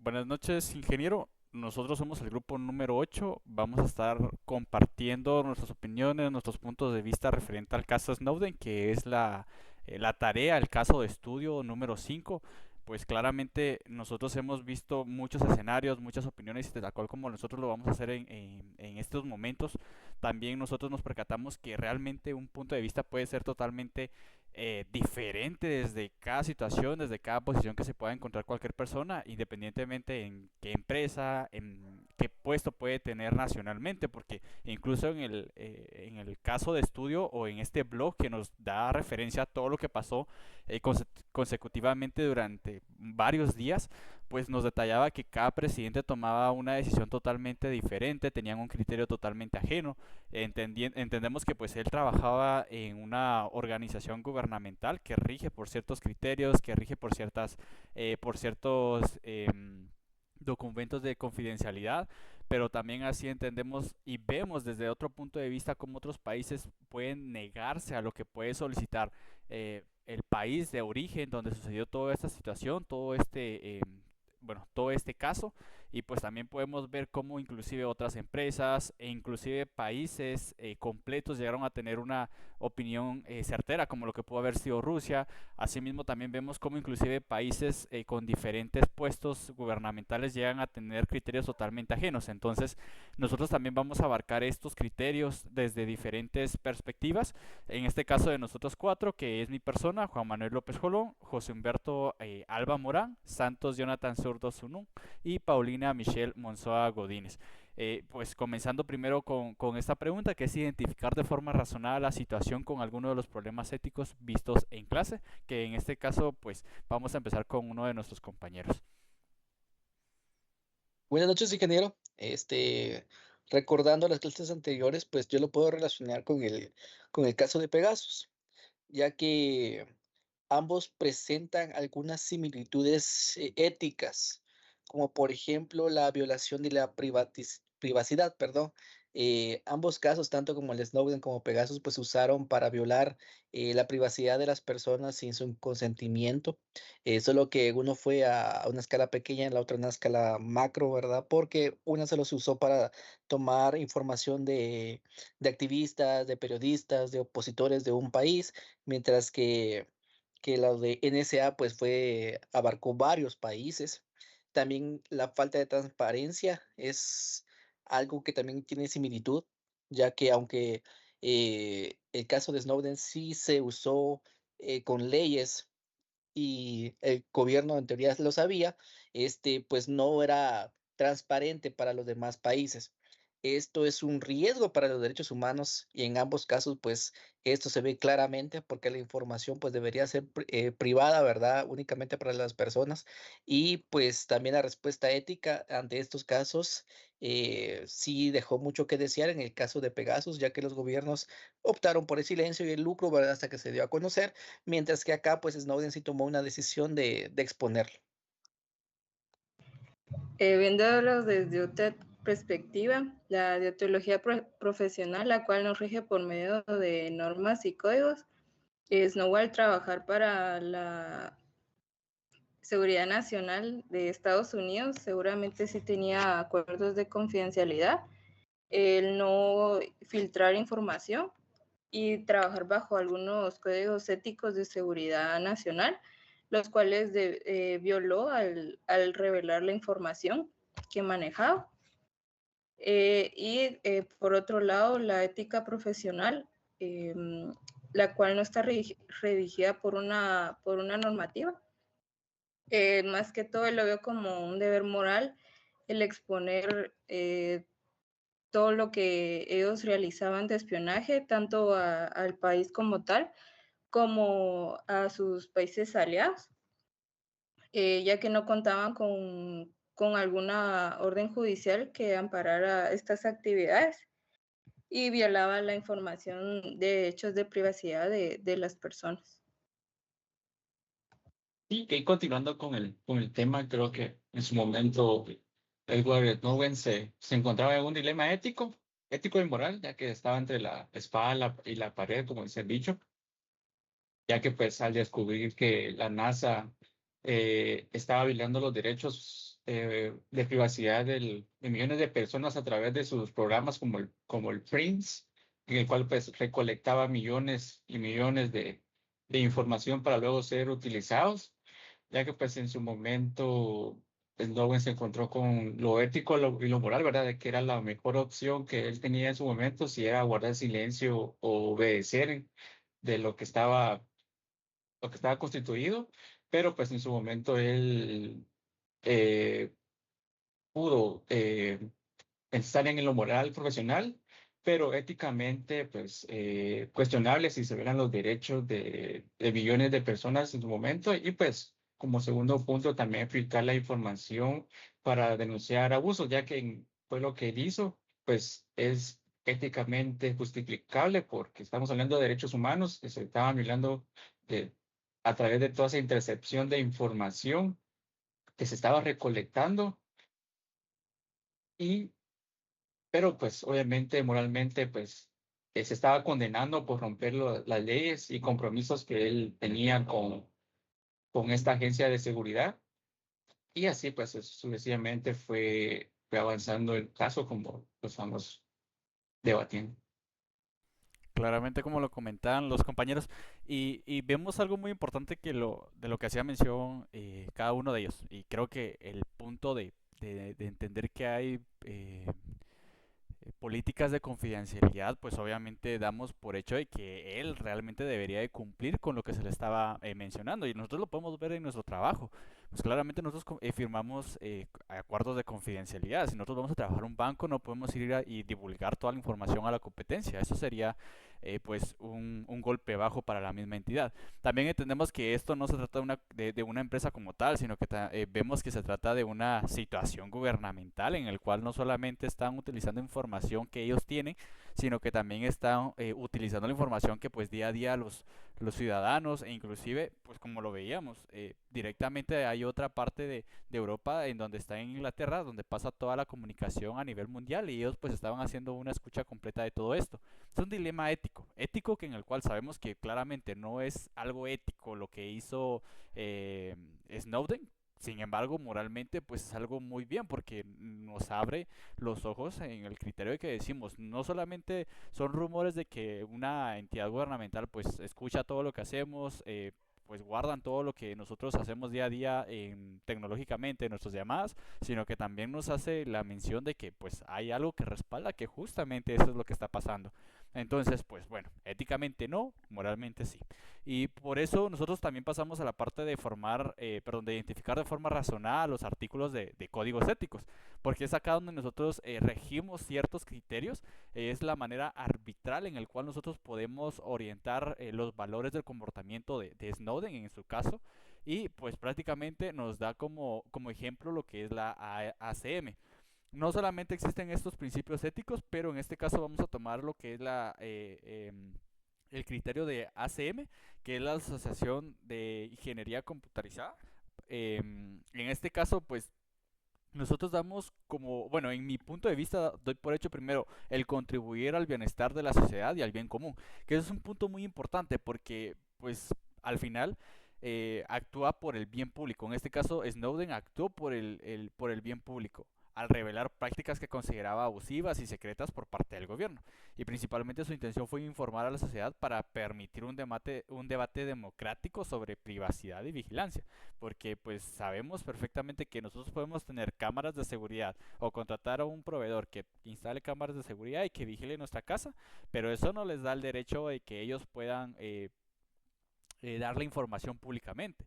Buenas noches, ingeniero. Nosotros somos el grupo número 8. Vamos a estar compartiendo nuestras opiniones, nuestros puntos de vista referente al caso Snowden, que es la tarea, el caso de estudio número 5. Pues claramente nosotros hemos visto muchos escenarios, muchas opiniones, y de la cual como nosotros lo vamos a hacer en estos momentos, también nosotros nos percatamos que realmente un punto de vista puede ser totalmente diferente desde cada situación, desde cada posición que se pueda encontrar cualquier persona, independientemente en qué empresa, en qué puesto puede tener nacionalmente, porque incluso en el caso de estudio o en este blog que nos da referencia a todo lo que pasó consecutivamente durante varios días, pues nos detallaba que cada presidente tomaba una decisión totalmente diferente, tenían un criterio totalmente ajeno. Entendemos que pues él trabajaba en una organización gubernamental que rige por ciertos criterios, que rige por ciertos documentos de confidencialidad, pero también así entendemos y vemos desde otro punto de vista cómo otros países pueden negarse a lo que puede solicitar el país de origen donde sucedió toda esta situación, todo este caso, y pues también podemos ver cómo inclusive otras empresas e inclusive países completos llegaron a tener una opinión certera, como lo que pudo haber sido Rusia. Asimismo también vemos cómo inclusive países con diferentes puestos gubernamentales llegan a tener criterios totalmente ajenos. Entonces nosotros también vamos a abarcar estos criterios desde diferentes perspectivas. En este caso de nosotros cuatro, que es mi persona, Juan Manuel López Jolón, José Humberto Alba Morán, Santos Jonathan Zurdo Sunún y Paulina Michelle Monzoa Godínez. Pues comenzando primero con esta pregunta, que es identificar de forma razonada la situación con alguno de los problemas éticos vistos en clase, que en este caso pues vamos a empezar con uno de nuestros compañeros. Buenas noches, ingeniero. Recordando las clases anteriores, pues yo lo puedo relacionar con el caso de Pegasus, ya que ambos presentan algunas similitudes éticas, como por ejemplo la violación de la privacidad, perdón. Ambos casos, tanto como el Snowden como Pegasus, pues usaron para violar la privacidad de las personas sin su consentimiento, solo que uno fue a una escala pequeña y la otra a una escala macro, ¿verdad? Porque una se los usó para tomar información de activistas, de periodistas, de opositores de un país, mientras que la de NSA pues abarcó varios países. También la falta de transparencia es algo que también tiene similitud, ya que aunque el caso de Snowden sí se usó con leyes y el gobierno en teoría lo sabía, pues no era transparente para los demás países. Esto es un riesgo para los derechos humanos y en ambos casos, pues esto se ve claramente porque la información pues debería ser privada, ¿verdad? Únicamente para las personas. Y pues también la respuesta ética ante estos casos sí dejó mucho que desear en el caso de Pegasus, ya que los gobiernos optaron por el silencio y el lucro, ¿verdad? Hasta que se dio a conocer. Mientras que acá, pues Snowden sí tomó una decisión de exponerlo. Viéndolo desde otra perspectiva, la deontología profesional, la cual nos rige por medio de normas y códigos, es no igual trabajar para la seguridad nacional de Estados Unidos, seguramente sí tenía acuerdos de confidencialidad, el no filtrar información y trabajar bajo algunos códigos éticos de seguridad nacional, los cuales violó al revelar la información que manejaba. Por otro lado, la ética profesional, eh, la cual no está redigida por una normativa. Más que todo lo veo como un deber moral el exponer todo lo que ellos realizaban de espionaje, tanto al país como tal, como a sus países aliados, ya que no contaban con alguna orden judicial que amparara estas actividades y violaba la información de hechos de privacidad de las personas. Y que continuando con el tema, creo que en su momento Edward Snowden se encontraba en un dilema ético y moral, ya que estaba entre la espada y la pared, como dice el dicho, ya que pues al descubrir que la NASA estaba violando los derechos de privacidad de millones de personas a través de sus programas como el Prince, en el cual pues recolectaba millones y millones de información para luego ser utilizados, ya que pues en su momento Snowden se encontró con lo ético y lo moral, ¿verdad? De que era la mejor opción que él tenía en su momento, si era guardar silencio o obedecer de lo que estaba constituido, pero pues en su momento él eh, pudo estar en lo moral profesional, pero éticamente, pues, cuestionable si se vieran los derechos de millones de personas en su momento. Y pues, como segundo punto, también filtrar la información para denunciar abusos, ya que fue lo que él hizo, pues es éticamente justificable porque estamos hablando de derechos humanos que se estaban violando de- a través de toda esa intercepción de información que se estaba recolectando. Y pero pues obviamente moralmente pues se estaba condenando por romper las leyes y compromisos que él tenía con esta agencia de seguridad. Y así pues sucesivamente fue avanzando el caso como lo estamos debatiendo. Claramente como lo comentaban los compañeros y vemos algo muy importante de lo que hacía mención cada uno de ellos y creo que el punto de entender que hay políticas de confidencialidad, pues obviamente damos por hecho de que él realmente debería de cumplir con lo que se le estaba mencionando y nosotros lo podemos ver en nuestro trabajo. Pues claramente nosotros firmamos acuerdos de confidencialidad. Si nosotros vamos a trabajar en un banco, no podemos ir y divulgar toda la información a la competencia. Eso sería pues un golpe bajo para la misma entidad. También entendemos que esto no se trata de una empresa como tal, sino que vemos que se trata de una situación gubernamental en el cual no solamente están utilizando información que ellos tienen, sino que también están utilizando la información que pues día a día los ciudadanos e inclusive pues como lo veíamos directamente hay otra parte de Europa en donde está en Inglaterra donde pasa toda la comunicación a nivel mundial y ellos pues estaban haciendo una escucha completa de todo esto. Es un dilema ético, ético que en el cual sabemos que claramente no es algo ético lo que hizo eh, Snowden. Sin embargo, moralmente, pues es algo muy bien porque nos abre los ojos en el criterio de que decimos, no solamente son rumores de que una entidad gubernamental pues escucha todo lo que hacemos, pues guardan todo lo que nosotros hacemos día a día tecnológicamente en nuestras llamadas, sino que también nos hace la mención de que pues hay algo que respalda que justamente eso es lo que está pasando. Entonces, pues bueno, éticamente no, moralmente sí. Y por eso nosotros también pasamos a la parte de de identificar de forma razonada los artículos de códigos éticos, porque es acá donde nosotros regimos ciertos criterios, es la manera arbitral en el cual nosotros podemos orientar los valores del comportamiento de Snowden en su caso, y pues prácticamente nos da como ejemplo lo que es la ACM. No solamente existen estos principios éticos, pero en este caso vamos a tomar lo que es el criterio de ACM, que es la Asociación de Ingeniería Computarizada. En este caso, pues nosotros damos como, bueno, en mi punto de vista, doy por hecho primero el contribuir al bienestar de la sociedad y al bien común, que eso es un punto muy importante porque, pues, al final actúa por el bien público. En este caso, Snowden actuó por por el bien público al revelar prácticas que consideraba abusivas y secretas por parte del gobierno. Y principalmente su intención fue informar a la sociedad para permitir un debate democrático sobre privacidad y vigilancia porque pues sabemos perfectamente que nosotros podemos tener cámaras de seguridad o contratar a un proveedor que instale cámaras de seguridad y que vigile nuestra casa, pero eso no les da el derecho de que ellos puedan dar la información públicamente.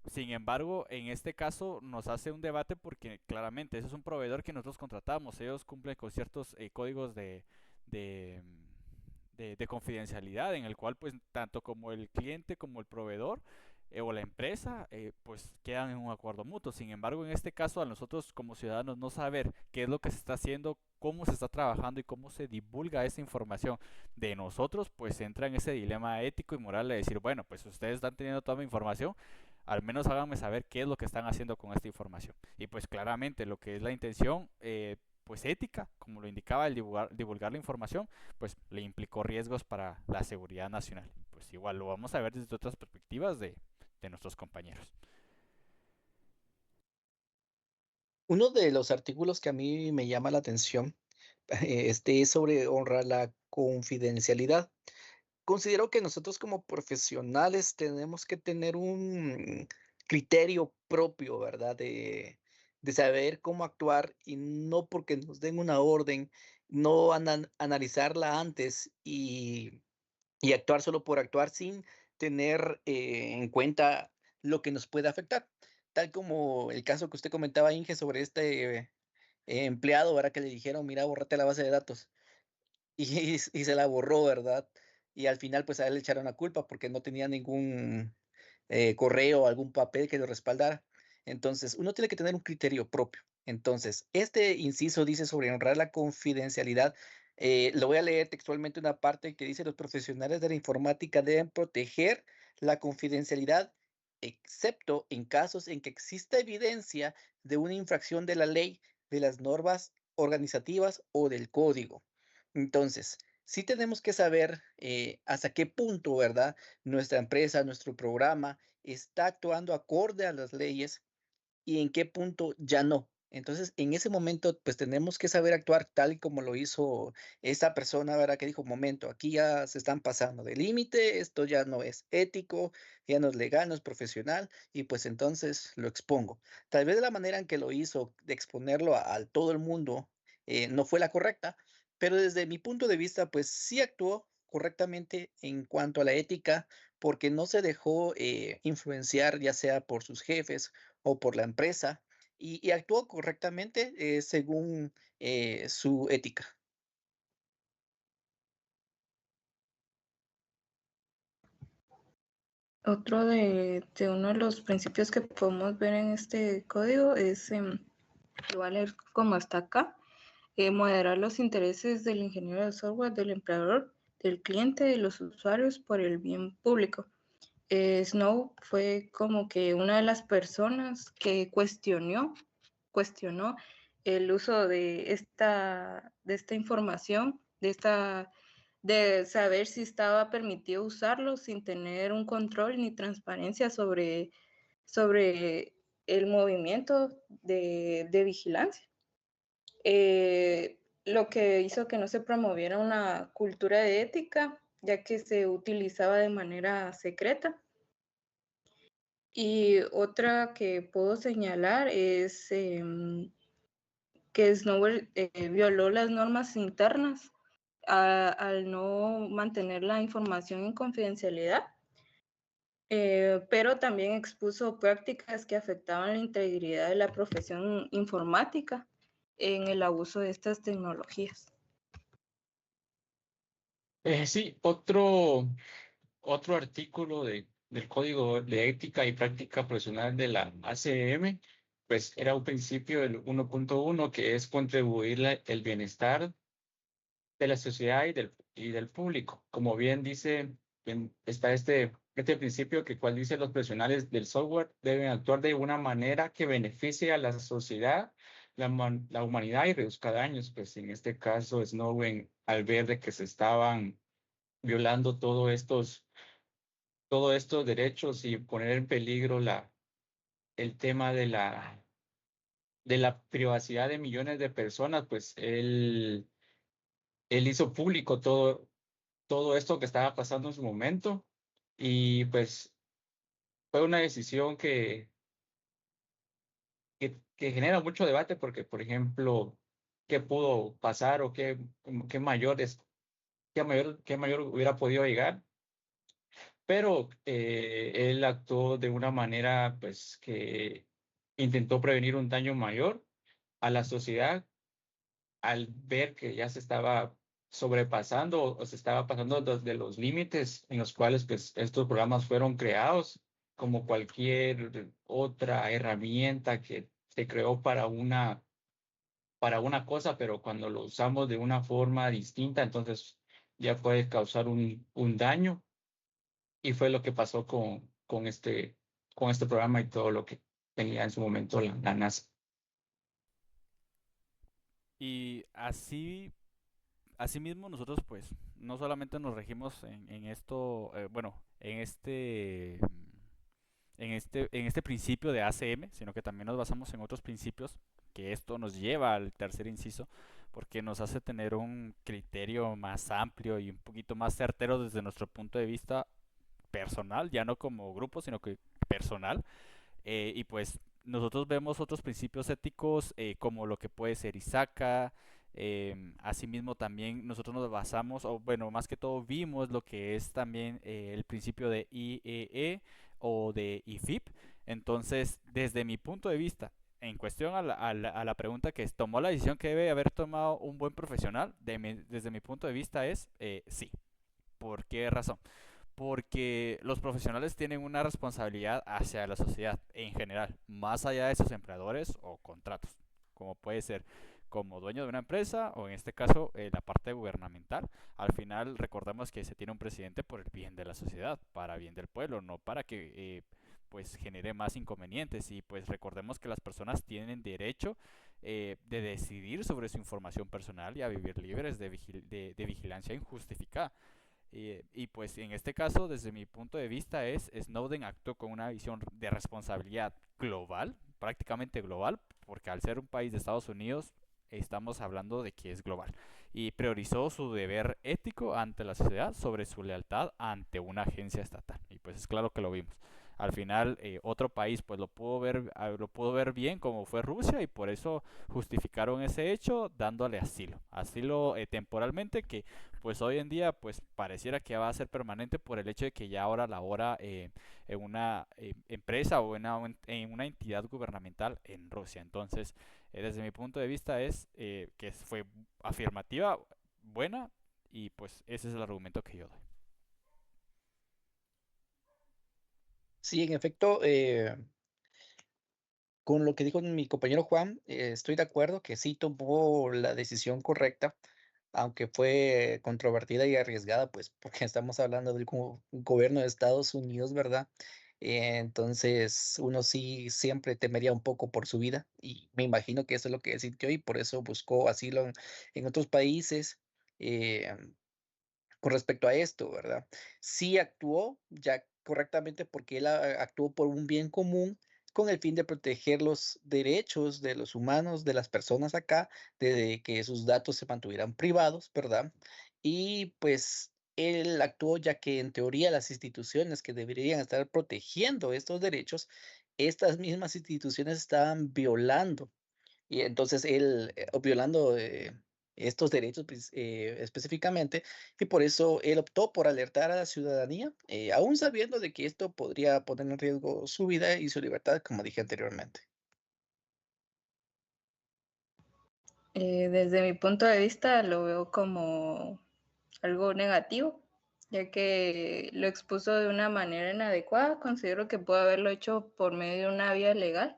Sin embargo, en este caso nos hace un debate porque claramente ese es un proveedor que nosotros contratamos, ellos cumplen con ciertos códigos de, de confidencialidad en el cual pues tanto como el cliente como el proveedor o la empresa pues quedan en un acuerdo mutuo. Sin embargo, en este caso a nosotros como ciudadanos no saber qué es lo que se está haciendo, cómo se está trabajando y cómo se divulga esa información de nosotros, pues entra en ese dilema ético y moral de decir, bueno, pues ustedes están teniendo toda mi información, al menos háganme saber qué es lo que están haciendo con esta información. Y pues claramente lo que es la intención, pues ética, como lo indicaba el divulgar la información, pues le implicó riesgos para la seguridad nacional. Pues igual lo vamos a ver desde otras perspectivas de nuestros compañeros. Uno de los artículos que a mí me llama la atención, es sobre honrar la confidencialidad. Considero que nosotros como profesionales tenemos que tener un criterio propio, ¿verdad? De saber cómo actuar y no porque nos den una orden, no analizarla antes y actuar solo por actuar sin tener en cuenta lo que nos puede afectar. Tal como el caso que usted comentaba, Inge, sobre este empleado, ¿verdad? Que le dijeron, mira, bórrate la base de datos. Y se la borró, ¿verdad? Y al final, pues a él le echaron la culpa porque no tenía ningún correo o algún papel que lo respaldara. Entonces, uno tiene que tener un criterio propio. Entonces, este inciso dice sobre honrar la confidencialidad. Lo voy a leer textualmente una parte que dice: los profesionales de la informática deben proteger la confidencialidad, excepto en casos en que exista evidencia de una infracción de la ley, de las normas organizativas o del código. Entonces, sí tenemos que saber hasta qué punto, ¿verdad? Nuestra empresa, nuestro programa está actuando acorde a las leyes y en qué punto ya no. Entonces, en ese momento, pues tenemos que saber actuar tal y como lo hizo esa persona, ¿verdad? Que dijo, momento, aquí ya se están pasando de límite, esto ya no es ético, ya no es legal, no es profesional, y pues entonces lo expongo. Tal vez de la manera en que lo hizo, de exponerlo a todo el mundo, no fue la correcta, pero desde mi punto de vista, pues sí actuó correctamente en cuanto a la ética, porque no se dejó influenciar ya sea por sus jefes o por la empresa y actuó correctamente según su ética. Otro de uno de los principios que podemos ver en este código es, lo voy a leer como está acá, moderar los intereses del ingeniero de software, del empleador, del cliente, de los usuarios por el bien público. Snow fue como que una de las personas que cuestionó el uso de esta información, de saber si estaba permitido usarlo sin tener un control ni transparencia sobre el movimiento de vigilancia. Lo que hizo que no se promoviera una cultura de ética, ya que se utilizaba de manera secreta. Y otra que puedo señalar es que Snowball violó las normas internas al no mantener la información en confidencialidad, pero también expuso prácticas que afectaban la integridad de la profesión informática en el abuso de estas tecnologías. Sí, otro artículo del Código de Ética y Práctica Profesional de la ACM, pues era un principio del 1.1 que es contribuir el bienestar de la sociedad y del público. Como bien dice, está este principio que cual dice los profesionales del software deben actuar de una manera que beneficie a la sociedad, la humanidad y reduzca daños. Pues en este caso, Snowden, al ver de que se estaban violando todos estos derechos y poner en peligro el tema de la privacidad de millones de personas, pues él hizo público todo esto que estaba pasando en su momento y pues fue una decisión que genera mucho debate porque, por ejemplo, qué pudo pasar o qué mayor hubiera podido llegar, pero él actuó de una manera pues que intentó prevenir un daño mayor a la sociedad al ver que ya se estaba sobrepasando o se estaba pasando de los límites en los cuales pues, estos programas fueron creados, como cualquier otra herramienta que se creó para una cosa, pero cuando lo usamos de una forma distinta, entonces ya puede causar un daño. Y fue lo que pasó con este programa y todo lo que tenía en su momento la NASA. Y así mismo nosotros pues no solamente nos regimos en esto, bueno, en este principio de ACM, sino que también nos basamos en otros principios que esto nos lleva al tercer inciso, porque nos hace tener un criterio más amplio y un poquito más certero desde nuestro punto de vista personal, ya no como grupo, sino que personal. Y pues nosotros vemos otros principios éticos como lo que puede ser Isaka. Asimismo también nosotros nos basamos, o bueno, más que todo vimos lo que es también el principio de IEE o de IFIP. Entonces, desde mi punto de vista, en cuestión a la pregunta que es, ¿tomó la decisión que debe haber tomado un buen profesional? Desde mi punto de vista es sí. ¿Por qué razón? Porque los profesionales tienen una responsabilidad hacia la sociedad en general, más allá de sus empleadores o contratos, como puede ser como dueño de una empresa o en este caso la parte gubernamental. Al final recordemos que se tiene un presidente por el bien de la sociedad, para bien del pueblo, no para que pues genere más inconvenientes. Y pues recordemos que las personas tienen derecho de decidir sobre su información personal y a vivir libres de vigilancia injustificada. Y pues en este caso, desde mi punto de vista, Snowden actuó con una visión de responsabilidad global, prácticamente global, porque al ser un país de Estados Unidos, estamos hablando de que es global. Y priorizó su deber ético ante la sociedad sobre su lealtad ante una agencia estatal. Y pues es claro que lo vimos. Al final, otro país pues lo pudo ver bien como fue Rusia y por eso justificaron ese hecho dándole asilo. Asilo temporalmente que pues hoy en día pues pareciera que va a ser permanente por el hecho de que ya ahora labora en una empresa o en una entidad gubernamental en Rusia. Entonces, desde mi punto de vista es que fue afirmativa, buena y pues ese es el argumento que yo doy. Sí, en efecto, con lo que dijo mi compañero Juan, estoy de acuerdo que sí tomó la decisión correcta, aunque fue controvertida y arriesgada, pues porque estamos hablando del gobierno de Estados Unidos, ¿verdad? Entonces uno sí siempre temería un poco por su vida y me imagino que eso es lo que sintió y por eso buscó asilo en otros países. eh, con respecto a esto, ¿verdad? Sí actuó ya correctamente porque él actuó por un bien común con el fin de proteger los derechos de los humanos, de las personas acá, de que sus datos se mantuvieran privados, ¿verdad? Y pues él actuó ya que en teoría las instituciones que deberían estar protegiendo estos derechos, estas mismas instituciones estaban violando y entonces él, violando estos derechos específicamente, y por eso él optó por alertar a la ciudadanía, aún sabiendo de que esto podría poner en riesgo su vida y su libertad, como dije anteriormente. Desde mi punto de vista lo veo como algo negativo, ya que lo expuso de una manera inadecuada. Considero que puede haberlo hecho por medio de una vía legal,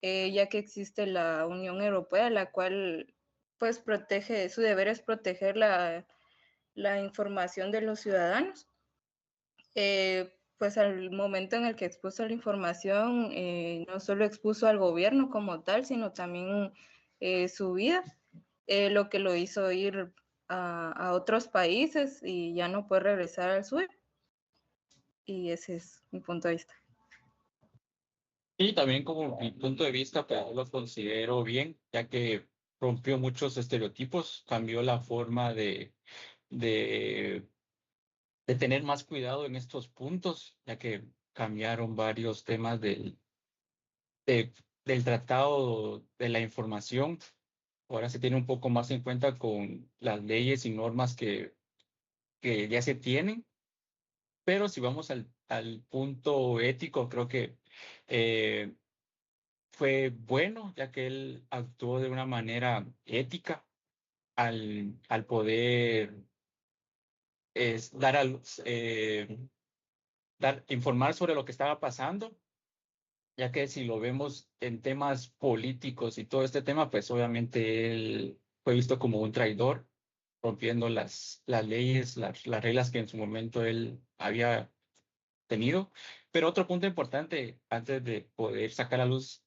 ya que existe la Unión Europea, la cual pues protege, su deber es proteger la información de los ciudadanos. Pues al momento en el que expuso la información, no solo expuso al gobierno como tal, sino también su vida, lo que lo hizo ir a otros países y ya no puede regresar al suyo. Y ese es mi punto de vista. Y también como mi punto de vista, pues yo lo considero bien, ya que rompió muchos estereotipos, cambió la forma de, de tener más cuidado en estos puntos, ya que cambiaron varios temas de- del tratado de la información. Ahora se tiene un poco más en cuenta con las leyes y normas que ya se tienen, pero si vamos al punto ético, creo que eh, fue bueno, ya que él actuó de una manera ética al poder dar, informar sobre lo que estaba pasando, ya que si lo vemos en temas políticos y todo este tema, pues obviamente él fue visto como un traidor, rompiendo las leyes, las reglas que en su momento él había tenido. Pero otro punto importante, antes de poder sacar a luz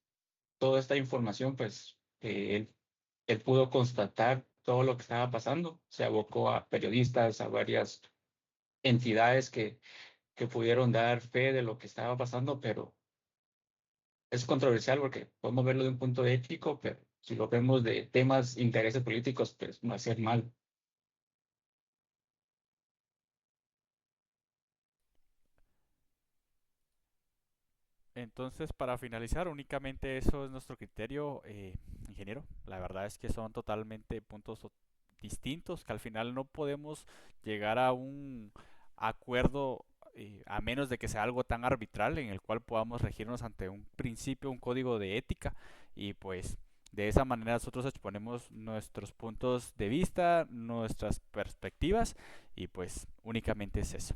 toda esta información, pues él pudo constatar todo lo que estaba pasando. Se abocó a periodistas, a varias entidades que pudieron dar fe de lo que estaba pasando, pero es controversial porque podemos verlo de un punto ético, pero si lo vemos de temas, intereses políticos, pues va a ser mal. Entonces, para finalizar, únicamente eso es nuestro criterio, ingeniero. La verdad es que son totalmente distintos, que al final no podemos llegar a un acuerdo a menos de que sea algo tan arbitral en el cual podamos regirnos ante un principio, un código de ética y pues de esa manera nosotros exponemos nuestros puntos de vista, nuestras perspectivas y pues únicamente es eso.